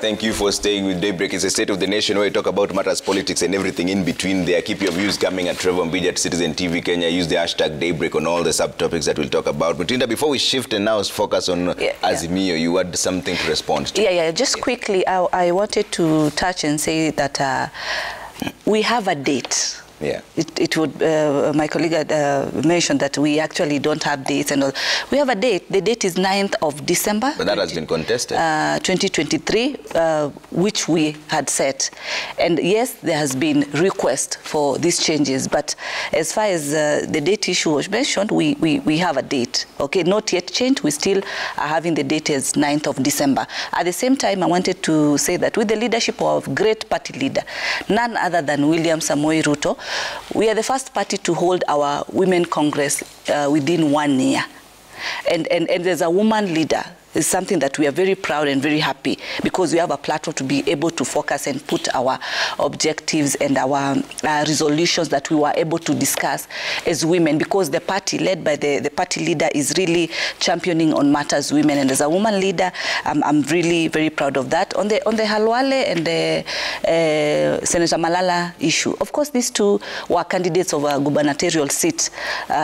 Thank you for staying with Daybreak. It's a State of the Nation where we talk about matters, politics, and everything in between there. Keep your views coming at Trevor Mbidi at Citizen TV Kenya. Use the hashtag Daybreak on all the subtopics that we'll talk about. But Linda, before we shift and now focus on Azimio, you had something to respond to. Just quickly, I wanted to touch and say that we have a date. It would, my colleague had mentioned that we actually don't have dates and all. We have a date. The date is 9th of December. But that has been contested. 2023, which we had set. And yes, there has been request for these changes. But as far as the date issue was mentioned, we have a date. Okay, not yet changed. We still are having the date as 9th of December. At the same time, I wanted to say that with the leadership of great party leader, none other than William Samoei Ruto, we are the first party to hold our Women Congress within 1 year. And there's a woman leader. It's something that we are very proud and very happy because we have a platform to be able to focus and put our objectives and our resolutions that we were able to discuss as women, because the party led by the party leader is really championing on matters women. And as a woman leader, I'm really very proud of that. On the Halwale and the Senator Malala issue, of course, these two were candidates of a gubernatorial seat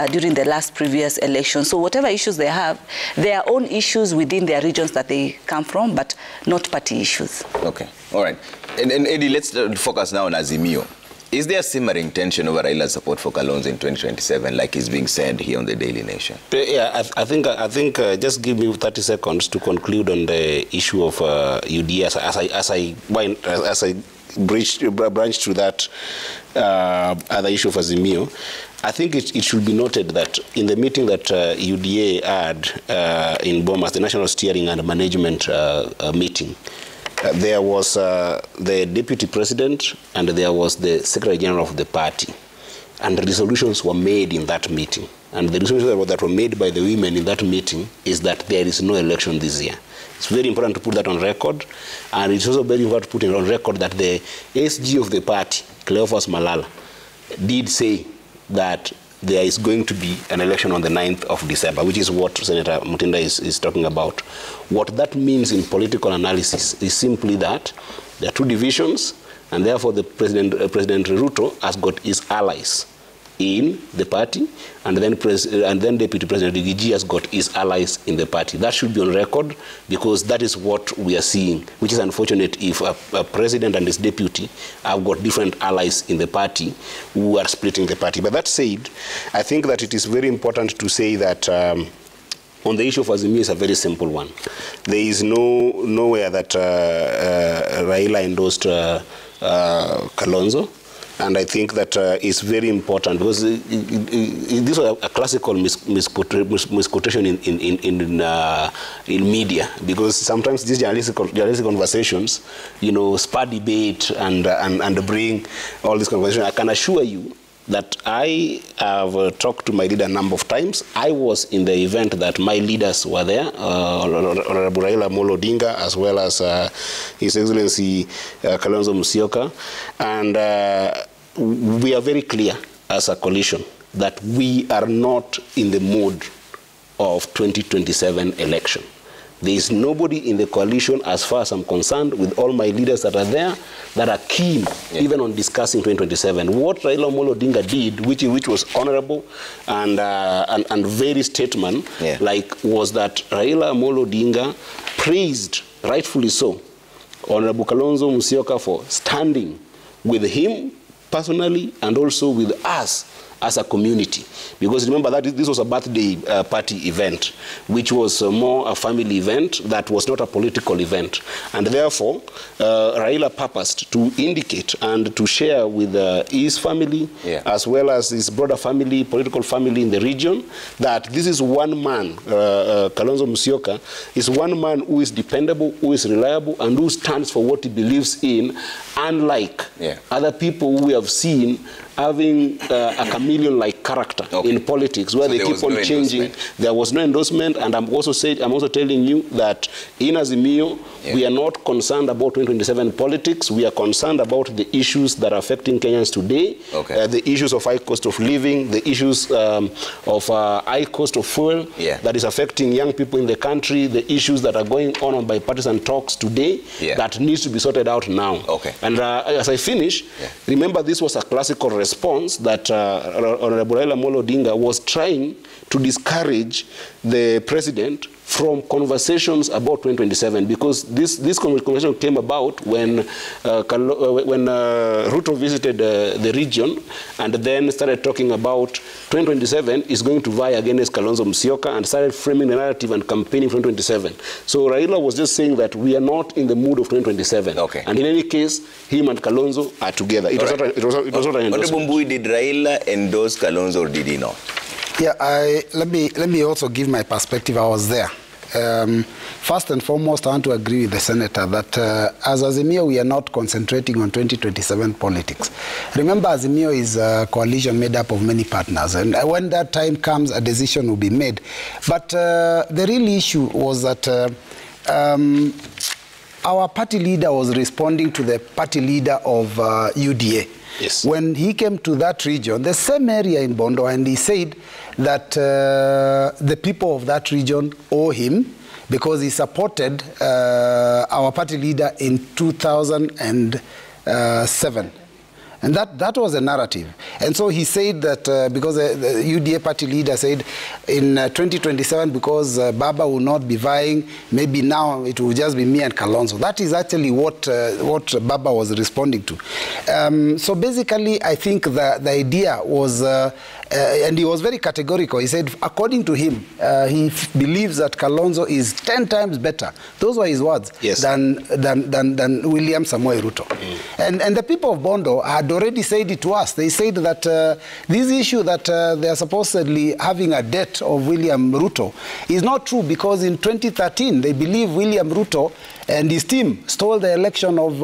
during the last previous election. So whatever issues they have, their own issues within their regions that they come from, but not party issues. Okay, all right. And Eddie, let's focus now on Azimio. Is there a simmering tension over Raila's support for Kalonzo in 2027, like is being said here on the Daily Nation? Yeah, I think just give me 30 seconds to conclude on the issue of UDA as I branch to that other issue of Azimio. I think it should be noted that in the meeting that UDA had in Bomas, the National Steering and Management meeting, there was the Deputy President and there was the Secretary General of the party. And the resolutions were made in that meeting. And the resolutions that were made by the women in that meeting is that there is no election this year. It's very important to put that on record. And it's also very important to put it on record that the SG of the party, Cleophas Malala, did say that there is going to be an election on the 9th of December, which is what Senator Mutinda is talking about. What that means in political analysis is simply that there are two divisions, and therefore the President Ruto has got his allies in the party, and then Deputy President Rigiji has got his allies in the party. That should be on record, because that is what we are seeing, which is unfortunate if a president and his deputy have got different allies in the party who are splitting the party. But that said, I think that it is very important to say that on the issue of Azimio is a very simple one. There is nowhere that Raila endorsed Kalonzo. And I think that is very important, because this was a classical misquotation in media, because sometimes these journalistic conversations, spur debate and bring all this conversation. I can assure you that I have talked to my leader a number of times. I was in the event that my leaders were there, Honorable Raila Molo Odinga, as well as His Excellency Kalonzo Musyoka. And we are very clear as a coalition that we are not in the mood of 2027 election. There is nobody in the coalition, as far as I'm concerned, with all my leaders that are there, that are keen even on discussing 2027. What Raila Molo Odinga did, which was honorable and very statesman-like, was that Raila Molo Odinga praised, rightfully so, Honorable Kalonzo Musyoka for standing with him personally and also with us as a community. Because remember that this was a birthday party event, which was more a family event that was not a political event. And therefore, Raila purposed to indicate and to share with his family, as well as his broader family, political family in the region, that this is one man, Kalonzo Musyoka, is one man who is dependable, who is reliable, and who stands for what he believes in, unlike other people who we have seen having a chameleon-like character in politics, where they keep on changing. There was no endorsement, and I'm also telling you that in Azimio, we are not concerned about 2027 politics. We are concerned about the issues that are affecting Kenyans today, the issues of high cost of living, the issues of high cost of fuel that is affecting young people in the country, the issues that are going on bipartisan talks today that needs to be sorted out now. And as I finish, remember this was a classical response that Honorable Raila Odinga was trying to discourage the president from conversations about 2027, because this conversation came about when Ruto visited the region and then started talking about 2027 is going to vie against Kalonzo Musyoka and started framing the narrative and campaigning for 2027. So Raila was just saying that we are not in the mood of 2027. And in any case, him and Kalonzo are together. It was not an endorsement. Honorable Mbui, did Raila endorse Kalonzo or did he not? Yeah, let me also give my perspective. I was there. First and foremost, I want to agree with the senator that as Azimio, we are not concentrating on 2027 politics. Remember, Azimio is a coalition made up of many partners, and when that time comes, a decision will be made. But the real issue was that our party leader was responding to the party leader of UDA. When he came to that region, the same area in Bondo, and he said that the people of that region owe him because he supported our party leader in 2007. And that was a narrative. And so he said that because the UDA party leader said in 2027, because Baba will not be vying, maybe now it will just be me and Kalonzo. That is actually what Baba was responding to. So basically, I think the idea was, and he was very categorical. He said, according to him, he believes that Kalonzo is 10 times better. Those were his words, than William Samoei Ruto. And the people of Bondo had already said it to us. They said that this issue that they are supposedly having a debt of William Ruto is not true, because in 2013 they believe William Ruto and his team stole the election of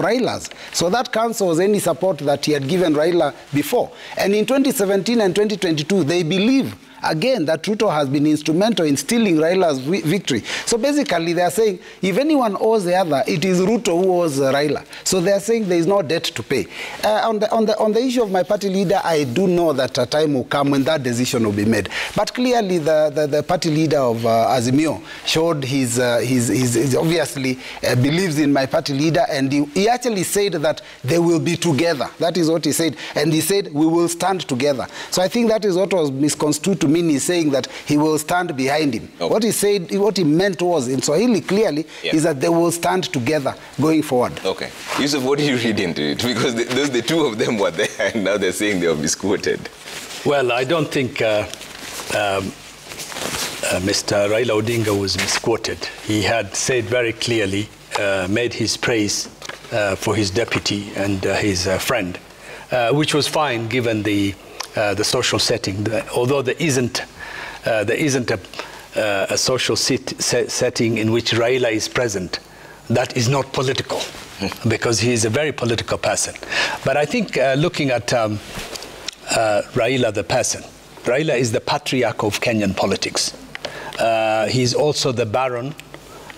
Raila's. So that cancels any support that he had given Raila before. And in 2017 and 2022, they believe again that Ruto has been instrumental in stealing Raila's victory. So basically they are saying if anyone owes the other, it is Ruto who owes Raila. So they are saying there is no debt to pay. On the issue of my party leader, I do know that a time will come when that decision will be made. But clearly the party leader of Azimio showed his obviously believes in my party leader, and he actually said that they will be together. That is what he said. And he said we will stand together. So I think that is what was misconstrued to mean he's saying that he will stand behind him. What he said, what he meant was, in Swahili clearly, is that they will stand together going forward. Yusuf, what do you read into it? Because the two of them were there, and now they're saying they were misquoted. Well, I don't think Mr. Raila Odinga was misquoted. He had said very clearly, made his praise for his deputy and his friend, which was fine given the social setting. Although there isn't a social setting in which Raila is present, that is not political, because he is a very political person. But I think looking at Raila the person, Raila is the patriarch of Kenyan politics. He's also the baron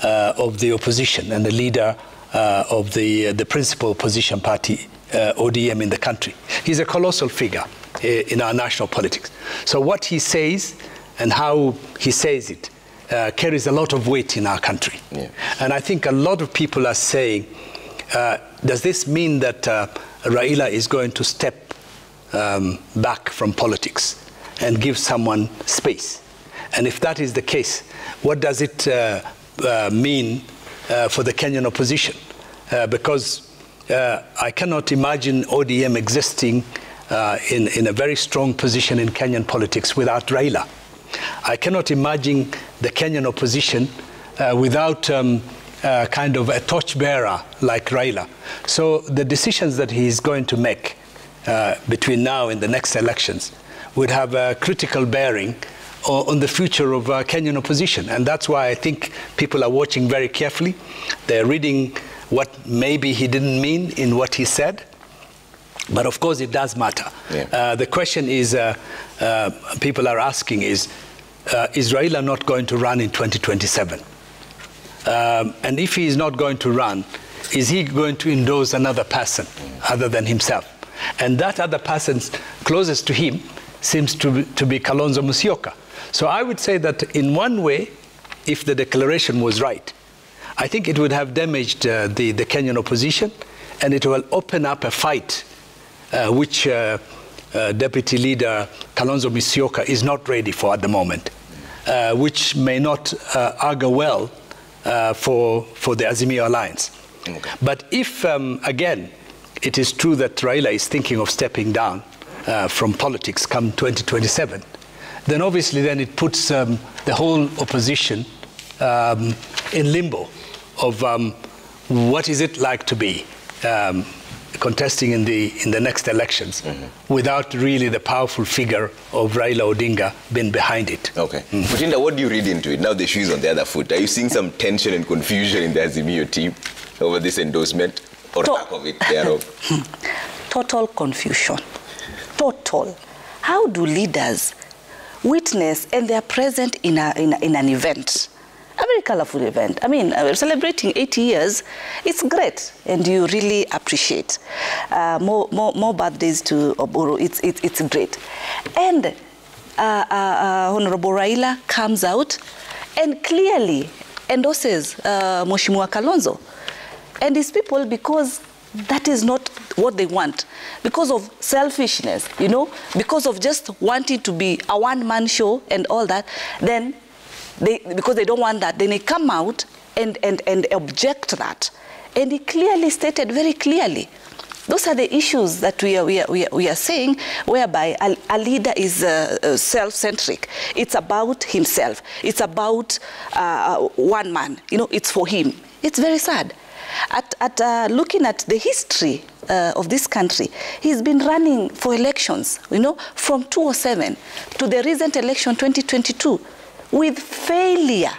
of the opposition and the leader of the principal opposition party, ODM, in the country. He's a colossal figure in our national politics. So what he says and how he says it carries a lot of weight in our country. And I think a lot of people are saying, does this mean that Raila is going to step back from politics and give someone space? And if that is the case, what does it mean for the Kenyan opposition? Because I cannot imagine ODM existing in a very strong position in Kenyan politics without Raila. I cannot imagine the Kenyan opposition without kind of a torchbearer like Raila. So the decisions that he is going to make between now and the next elections would have a critical bearing on the future of Kenyan opposition. And that's why I think people are watching very carefully. They're reading what maybe he didn't mean in what he said. But of course, it does matter. Yeah. The question is, people are asking is Raila not going to run in 2027? And if he is not going to run, is he going to endorse another person other than himself? And that other person closest to him seems to be Kalonzo Musyoka. So I would say that in one way, if the declaration was right, I think it would have damaged the Kenyan opposition, and it will open up a fight which Deputy Leader Kalonzo Musyoka is not ready for at the moment, which may not augur well for the Azimio alliance. Okay. But if, again, it is true that Raila is thinking of stepping down from politics come 2027, then obviously then it puts the whole opposition in limbo of what is it like to be contesting in the next elections without really the powerful figure of Raila Odinga being behind it. Okay. Mutinda, what do you read into it? Now the shoe is on the other foot. Are you seeing some tension and confusion in the Azimio team over this endorsement or lack of it thereof? Total confusion. Total. How do leaders witness and they are present in an event? A very colorful event. I mean, we're celebrating 80 years. It's great, and you really appreciate. More birthdays to Oburu. It's great. And Honorable Raila comes out and clearly endorses Mheshimiwa Kalonzo and his people, because that is not what they want, because of selfishness, you know, because of just wanting to be a one-man show and all that. Then because they don't want that, then they come out and object to that. And he clearly stated very clearly, those are the issues that we are saying, whereby a leader is self-centric. It's about himself. It's about one man. You know, it's for him. It's very sad. Looking at the history of this country, he's been running for elections, you know, from 2007 to the recent election 2022. With failure.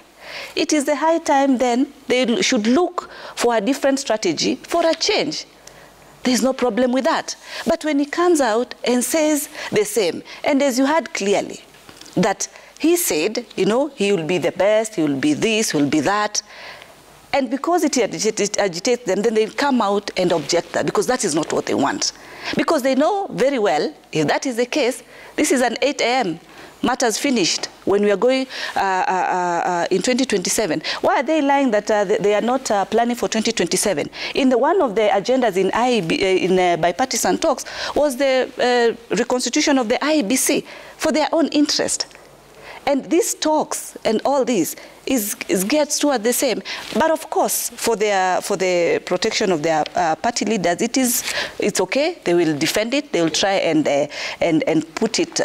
It is the high time then they should look for a different strategy for a change. There's no problem with that. But when he comes out and says the same, and as you heard clearly, that he said, you know, he will be the best, he will be this, he will be that. And because it agitates them, then they come out and object that, because that is not what they want. Because they know very well, if that is the case, this is an 8 a.m. matters finished when we are going in 2027. Why are they lying that they are not planning for 2027? In one of the agendas in bipartisan talks was the reconstitution of the IEBC for their own interest. And these talks and all this gets toward the same. But of course, for the protection of their party leaders, it's okay. They will defend it. They will try and put it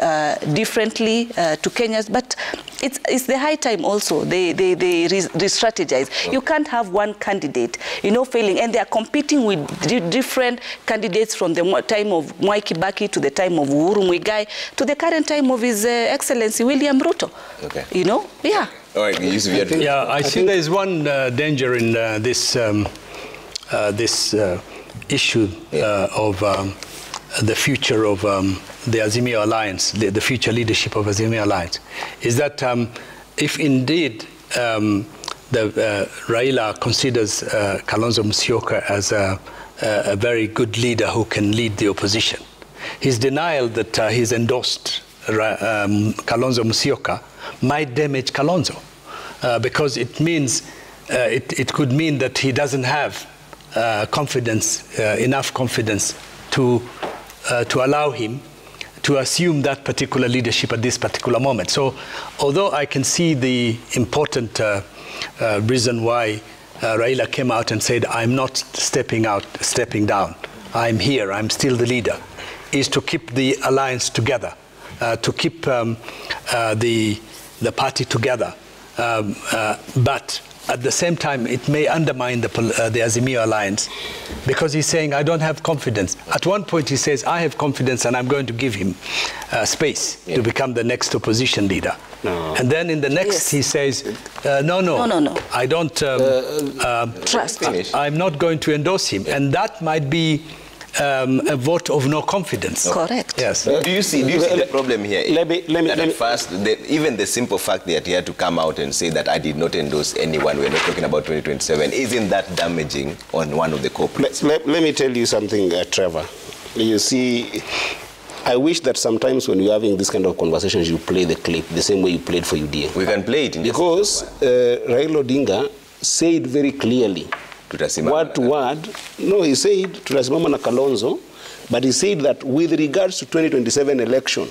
differently to Kenyans. But it's the high time also. They re-strategize. You can't have one candidate, you know, failing, and they are competing with different candidates from the time of Mwai Kibaki to the time of Uhuru Muigai to the current time of His Excellency William Ruto. Okay. You know, yeah. All right, I think there is one danger in this issue of the future of the Azimio Alliance, the future leadership of Azimio Alliance, is that if indeed Raila considers Kalonzo Musyoka as a very good leader who can lead the opposition, his denial that he's endorsed Kalonzo Musyoka might damage Kalonzo, because it means it could mean that he doesn't have enough confidence to allow him to assume that particular leadership at this particular moment. So, although I can see the important reason why Raila came out and said, "I'm not stepping down. I'm here. I'm still the leader," is to keep the alliance together. To keep the party together. But at the same time, it may undermine the Azimio Alliance, because he's saying, I don't have confidence. At one point, he says, I have confidence and I'm going to give him space to become the next opposition leader. No. And then in the next, he says, no, I don't trust. I'm not going to endorse him. And that might be a vote of no confidence. Correct. Yes. Do you see the problem here? Let me At first, even the simple fact that he had to come out and say that I did not endorse anyone, we're not talking about 2027, isn't that damaging on one of the corporates? Let me tell you something, Trevor. You see, I wish that sometimes when you're having this kind of conversations, you play the clip the same way you played for UDA. We can play it. Because Raila Odinga said very clearly, word to word, no, he said tutasimama na Kalonzo, but he said that with regards to 2027 election,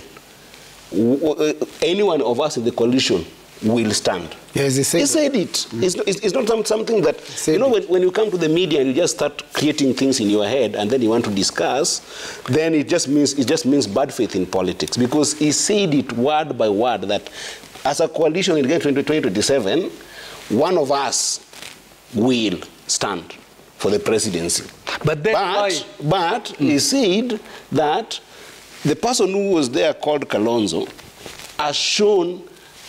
any one of us in the coalition will stand. Yes, he said it. Mm. It's not something that, you know, when you come to the media and you just start creating things in your head and then you want to discuss, then it just means bad faith in politics, because he said it word by word that as a coalition in 2027, one of us will stand for the presidency. But he said that the person who was there called Kalonzo has shown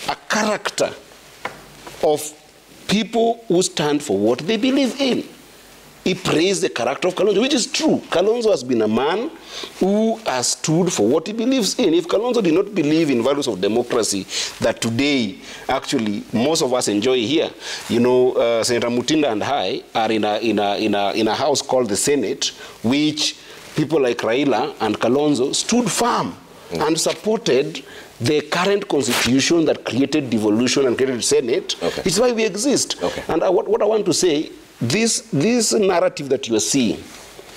a character of people who stand for what they believe in. He praised the character of Kalonzo, which is true. Kalonzo has been a man who has stood for what he believes in. If Kalonzo did not believe in values of democracy that today, actually, most of us enjoy here, you know, Senator Mutinda and I are in a house called the Senate, which people like Raila and Kalonzo stood firm and supported the current constitution that created devolution and created Senate. Okay. It's why we exist. Okay. And what I want to say, this narrative that you are seeing,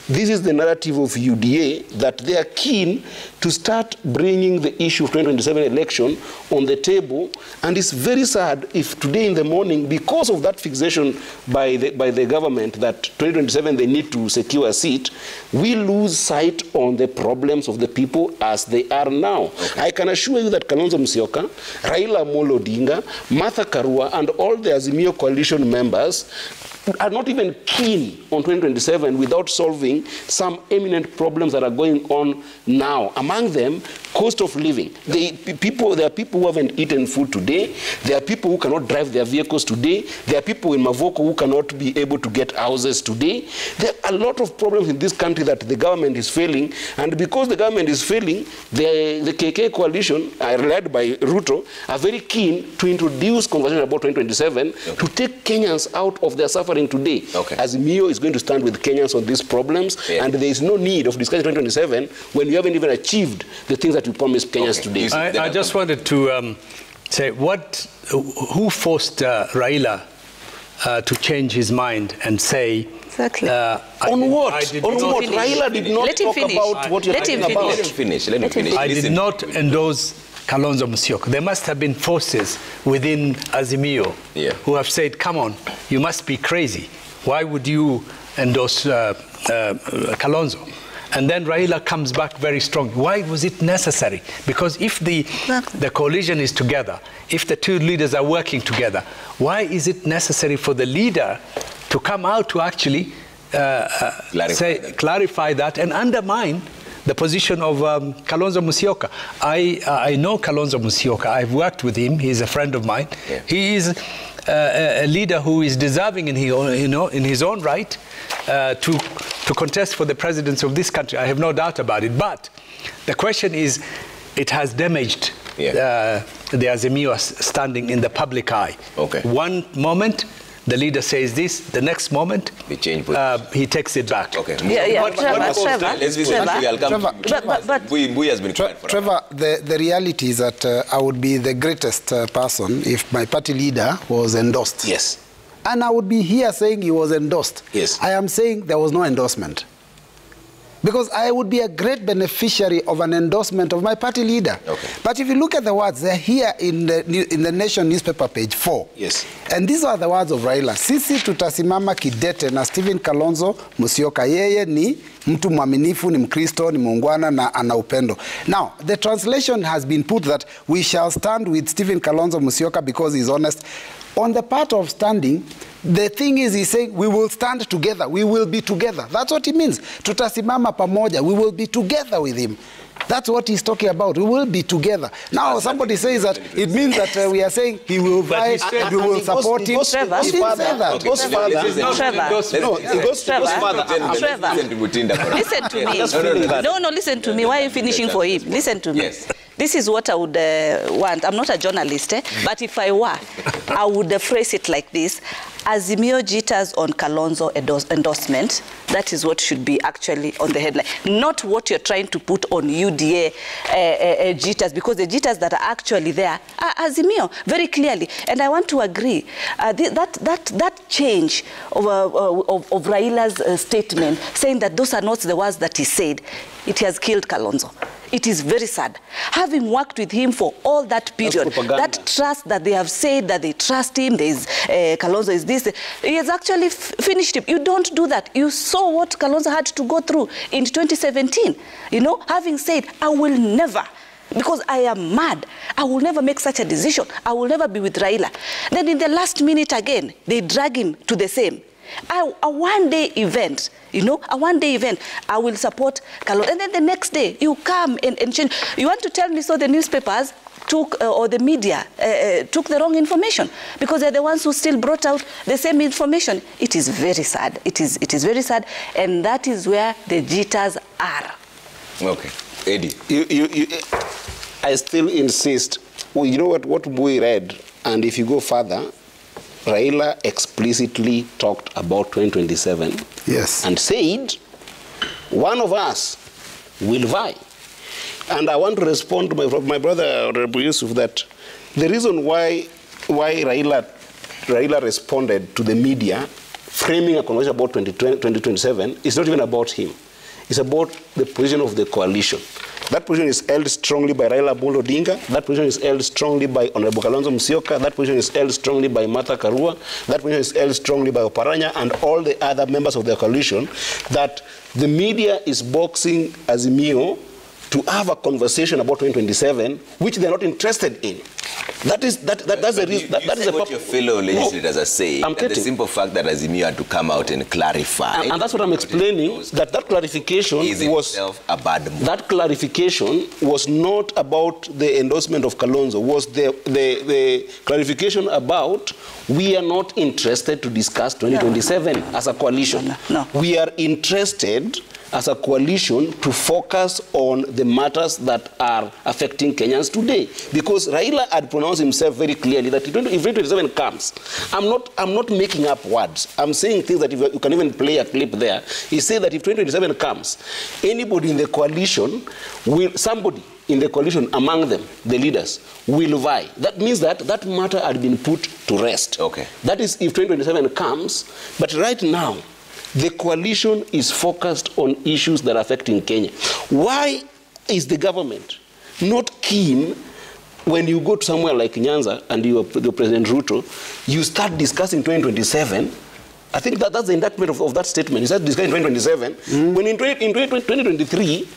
this is the narrative of UDA, that they are keen to start bringing the issue of 2027 election on the table. And it's very sad if today in the morning, because of that fixation by the government that 2027 they need to secure a seat, we lose sight on the problems of the people as they are now. Okay. I can assure you that Kalonzo Musyoka, Raila Amolo Odinga, Martha Karua, and all the Azimio coalition members are not even keen on 2027 without solving some eminent problems that are going on now. Among them, cost of living. There are people who haven't eaten food today. There are people who cannot drive their vehicles today. There are people in Mavoko who cannot be able to get houses today. There are a lot of problems in this country that the government is failing. And because the government is failing, the KK coalition, led by Ruto, are very keen to introduce conversation about 2027 to take Kenyans out of their suffering today. Okay. Azimio is going to stand with Kenyans on these problems, and there is no need of discussing 2027 when you haven't even achieved the things that we promised Kenyans today. I just wanted to say, who forced Raila to change his mind and say... Exactly. On what? Raila did not talk about what you're talking about. Let him finish. I did not endorse Kalonzo Musyoka. There must have been forces within Azimio who have said, come on, you must be crazy. Why would you endorse Kalonzo? And then Raila comes back very strong. Why was it necessary? Because if the coalition is together, if the two leaders are working together, why is it necessary for the leader to come out to actually clarify that and undermine the position of Kalonzo Musyoka? I know Kalonzo Musyoka. I've worked with him. He's a friend of mine. Yeah. He is a leader who is deserving in his own right to contest for the presidency of this country. I have no doubt about it. But the question is, it has damaged the Azimio standing in the public eye. Okay. One moment, the leader says this, the next moment, he takes it back. Okay. Trevor, the reality is that I would be the greatest person if my party leader was endorsed. Yes. And I would be here saying he was endorsed. Yes. I am saying there was no endorsement. Because I would be a great beneficiary of an endorsement of my party leader. Okay. But if you look at the words, they're here in the Nation newspaper, page 4. Yes. And these are the words of Raila. Sisi tutasimama kidete na Stephen Kalonzo Musyoka. Yeye ni mtu mwaminifu, ni Mkristo, ni muungwana na ana upendo. Now, the translation has been put that we shall stand with Stephen Kalonzo Musyoka because he's honest. On the part of standing, the thing is, he's saying, we will stand together. We will be together. That's what he means. Tutasimama pamoja. We will be together with him. That's what he's talking about. We will be together. Now, somebody says that it means that we are saying he will fight, we will support him. Trevor, He didn't say that. It goes further. Listen to me. No, listen to me. Why are you finishing for him? Listen to me. Yes. This is what I would want. I'm not a journalist, but if I were, I would phrase it like this. Azimio jitters on Kalonzo endorsement. That is what should be actually on the headline. Not what you're trying to put on UDA jitters, because the jitters that are actually there are Azimio, very clearly. And I want to agree that change of Raila's statement, saying that those are not the words that he said, it has killed Kalonzo. It is very sad. Having worked with him for all that period, that trust that they have said that they trust him, Kalonzo is this, he has actually finished him. You don't do that. You saw what Kalonzo had to go through in 2017. You know, having said, I will never, because I am mad, I will never make such a decision. I will never be with Raila. Then in the last minute again, they drag him to the same. A one-day event, you know, a one-day event, I will support Kalonzo. And then the next day, you come and change. You want to tell me so the newspapers took, or the media took the wrong information, because they're the ones who still brought out the same information. It is very sad. It is very sad, and that is where the jitters are. Okay. Eddie. I still insist. Well, you know what we read, and if you go further, Raila explicitly talked about 2027. Yes. And said, one of us will vie. And I want to respond to my brother, Honorable Yusuf, that the reason why Raila responded to the media, framing a conversation about 2027, is not even about him. It's about the position of the coalition. That position is held strongly by Raila Amolo Odinga. That position is held strongly by Honorable Kalonzo Musyoka. That position is held strongly by Martha Karua. That position is held strongly by Oparanya and all the other members of the coalition, that the media is boxing Azimio to have a conversation about 2027, which they're not interested in. That's the reason. That is what your fellow legislators are saying. The simple fact that Azimio had to come out and clarify. And that's what I'm explaining. That clarification was a bad move. That clarification was not about the endorsement of Kalonzo. Was the clarification about we are not interested to discuss 2027 as a coalition. No. We are interested as a coalition to focus on the matters that are affecting Kenyans today. Because Raila had pronounced himself very clearly that if 2027 comes, I'm not making up words. I'm saying things that if you can even play a clip there. He said that if 2027 comes, anybody in the coalition somebody in the coalition among them, the leaders, will vie. That means that that matter had been put to rest. Okay. That is if 2027 comes, but right now, the coalition is focused on issues that are affecting Kenya. Why is the government not keen when you go to somewhere like Nyanza and you're President Ruto, you start discussing 2027? I think that's the indictment of that statement. You start discussing 2027. When in 2023,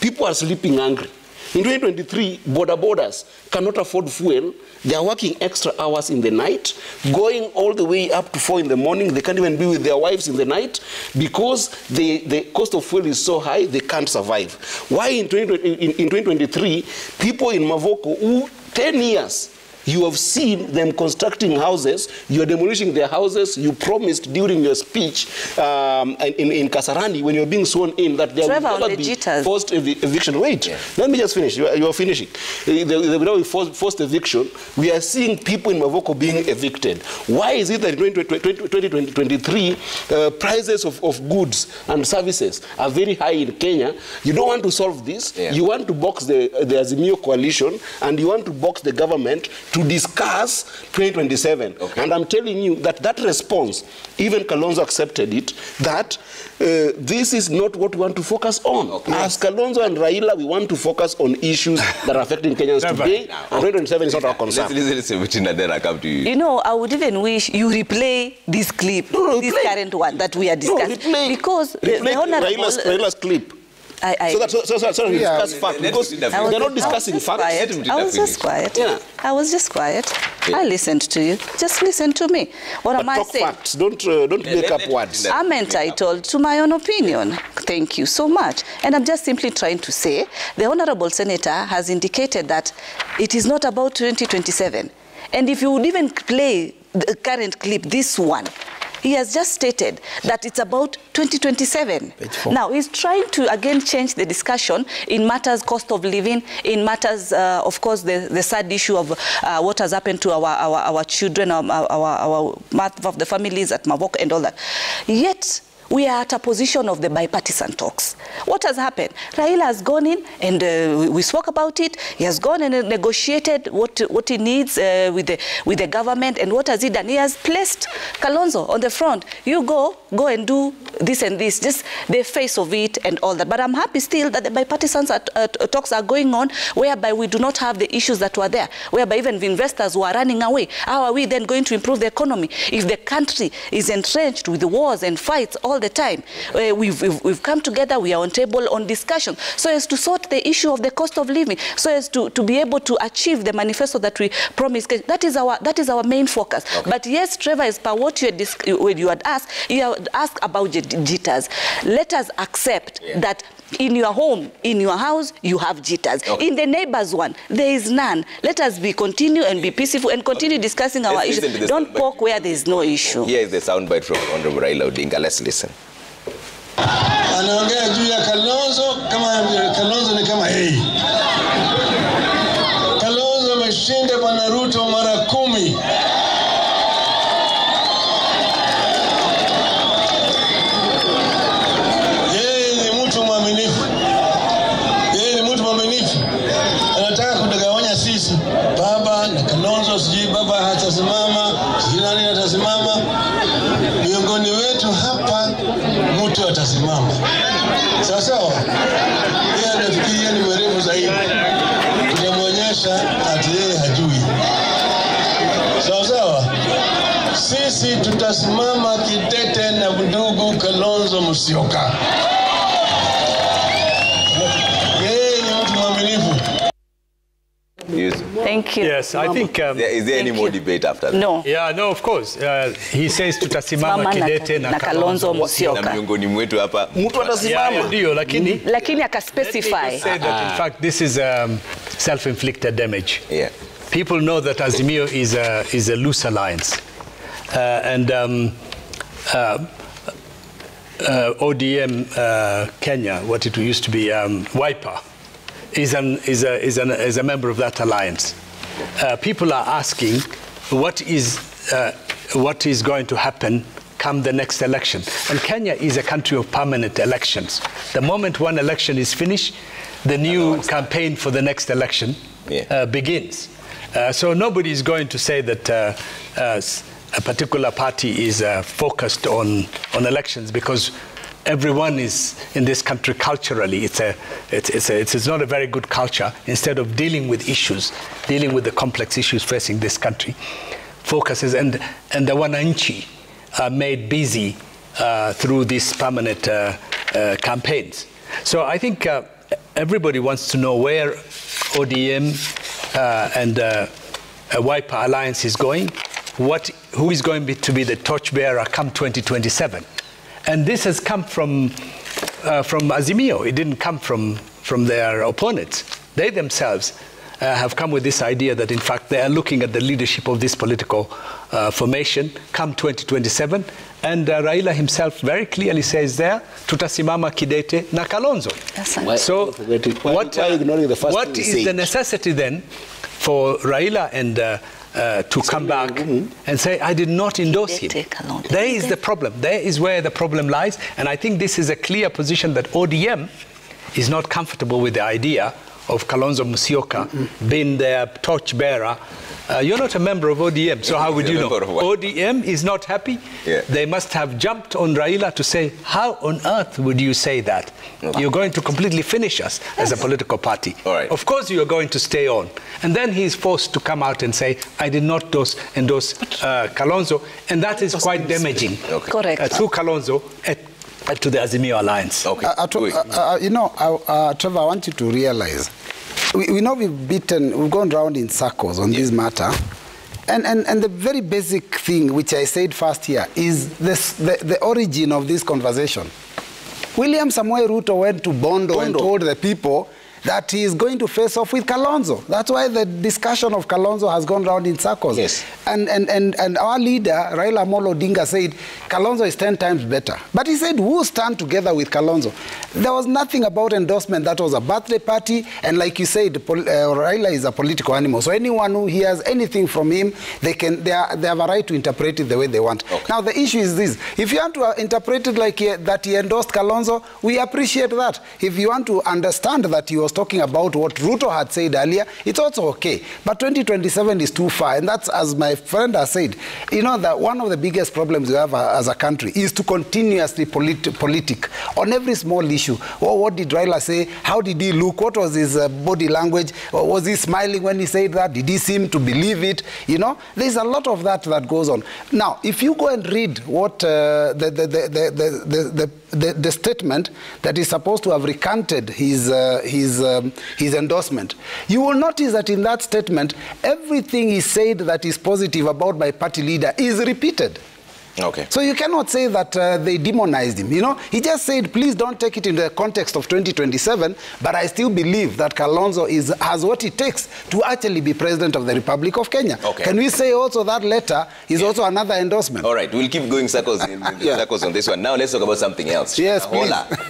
people are sleeping hungry. In 2023, borders cannot afford fuel. They are working extra hours in the night, going all the way up to 4 in the morning. They can't even be with their wives in the night because the cost of fuel is so high, they can't survive. Why in 2023, people in Mavoko who 10 years, you have seen them constructing houses, you are demolishing their houses, you promised during your speech in Kasarani when you were being sworn in that there will never be forced eviction. Wait, let me just finish. You are finishing. There will be forced eviction. We are seeing people in Mavoko being evicted. Why is it that in 2023 prices of goods and services are very high in Kenya? You don't want to solve this. Yeah. You want to box the Azimio coalition and you want to box the government to discuss 2027. Okay. And I'm telling you that response, even Kalonzo accepted it, that this is not what we want to focus on. Okay. As Kalonzo and Raila, we want to focus on issues that are affecting Kenyans today, and 2027 is not our concern. Let's listen, and then I come to you. You know, I would even wish you replay this clip, this current one that we are discussing. Because the Honorable... Raila's clip. So we discuss facts because they're not discussing facts. I was just quiet. Yeah. I was just quiet. I listened to you. Just listen to me. What am I saying? Facts. Don't make up words. I'm entitled to my own opinion. Thank you so much. And I'm just simply trying to say the Honorable Senator has indicated that it is not about 2027. And if you would even play the current clip, this one, he has just stated that it's about 2027. Now, he's trying to again change the discussion in matters cost of living, in matters, of course, the sad issue of what has happened to our children, of the families at Mavok and all that. Yet, we are at a position of the bipartisan talks. What has happened? Raila has gone in and we spoke about it. He has gone and negotiated what he needs with the government. And what has he done? He has placed Kalonzo on the front. You go and do this and this, just the face of it and all that. But I'm happy still that the bipartisan talks are going on, whereby we do not have the issues that were there, whereby even the investors were running away. How are we then going to improve the economy if the country is entrenched with the wars and fights all the time? We've come together, we are on table on discussion, so as to sort the issue of the cost of living, so as to be able to achieve the manifesto that we promised. That is our main focus. Okay. But yes, Trevor, as per what you had asked about jitters. Let us accept that in your home, in your house, you have jitters. Okay. In the neighbor's one, there is none. Let us continue and be peaceful and continue discussing our issues. Don't poke where there is no issue. Here is the soundbite from Honorable Raila Odinga. Let's listen. Anaongea juu ya Kalonzo kama Kalonzo ni kama yeye. Kalonzo ameshinda Bwana Ruto mara 10. Baba na Kalonzo, sijui baba hatasimama, sijui nani hatasimama. Miongoni wetu hapa mtu atasimama. Sawa sawa? Yeye anafikiria ni mwerevu zaidi. Tunamwonyesha ati yeye hajui. Sawa sawa? Sisi tutasimama kidete na ndugu Kalonzo Musyoka. Yeye ni mtu mwaminifu. Thank you. Yes, I think... is there any more debate after that? No. Yeah, no, of course. He says tutasimama kidete na Kalonzo Musyoka. Na miongoni mwetu hapa mtu atasimama. Ndio, lakini akaspecify. Let me just say that in fact this is self-inflicted damage. Yeah. People know that Azimio is a loose alliance. ODM Kenya, what it used to be, Wiper, is a member of that alliance. People are asking what is going to happen come the next election. And Kenya is a country of permanent elections. The moment one election is finished, the new campaign for the next election begins. So nobody is going to say that a particular party is focused on elections, because everyone is in this country culturally. It's not a very good culture. Instead of dealing with issues, dealing with the complex issues facing this country, focuses and the wananchi are made busy through these permanent campaigns. So I think everybody wants to know where ODM and a Wiper alliance is going, who is going to be the torchbearer come 2027. And this has come from Azimio. It didn't come from their opponents. They themselves have come with this idea that, in fact, they are looking at the leadership of this political formation come 2027. And Raila himself very clearly says there, tutasimama kidete na Kalonzo. So what is the necessity then for Raila and to come back and say, I did not endorse him? There is the problem. There is where the problem lies. And I think this is a clear position that ODM is not comfortable with the idea of Kalonzo Musyoka being their torchbearer. You're not a member of ODM, so how would you know? ODM is not happy. Yeah. They must have jumped on Raila to say, how on earth would you say that? Okay. You're going to completely finish us as a political party. All right. Of course you are going to stay on. And then he's forced to come out and say, I did not endorse Kalonzo, and that is quite damaging. Okay. Correct. To Kalonzo, to the Azimio alliance. Okay. Trevor, I want you to realize, we know we've gone round in circles on this matter. And the very basic thing, which I said first here, is the origin of this conversation. William Samoei Ruto went to Bondo and told the people that he is going to face off with Kalonzo. That's why the discussion of Kalonzo has gone round in circles. Yes. And our leader, Raila Amolo Odinga, said Kalonzo is 10 times better. But he said, who stand together with Kalonzo? There was nothing about endorsement. That was a birthday party. And like you said, Raila is a political animal. So anyone who hears anything from him, they have a right to interpret it the way they want. Okay. Now, the issue is this. If you want to interpret it like that he endorsed Kalonzo, we appreciate that. If you want to understand that he was talking about what Ruto had said earlier, it's also okay. But 2027 is too far. And that's, as my friend has said, you know, that one of the biggest problems we have as a country is to continuously politic on every small issue. Oh, what did Raila say? How did he look? What was his body language? Or was he smiling when he said that? Did he seem to believe it? You know, there's a lot of that goes on. Now, if you go and read what the statement that is supposed to have recanted his endorsement, you will notice that in that statement, everything he said that is positive about my party leader is repeated. Okay. So you cannot say that they demonized him. You know, he just said, please don't take it in the context of 2027, but I still believe that Kalonzo has what it takes to actually be president of the Republic of Kenya. Okay. Can we say also that letter is also another endorsement? All right, we'll keep going circles in circles on this one. Now let's talk about something else. Yes, please.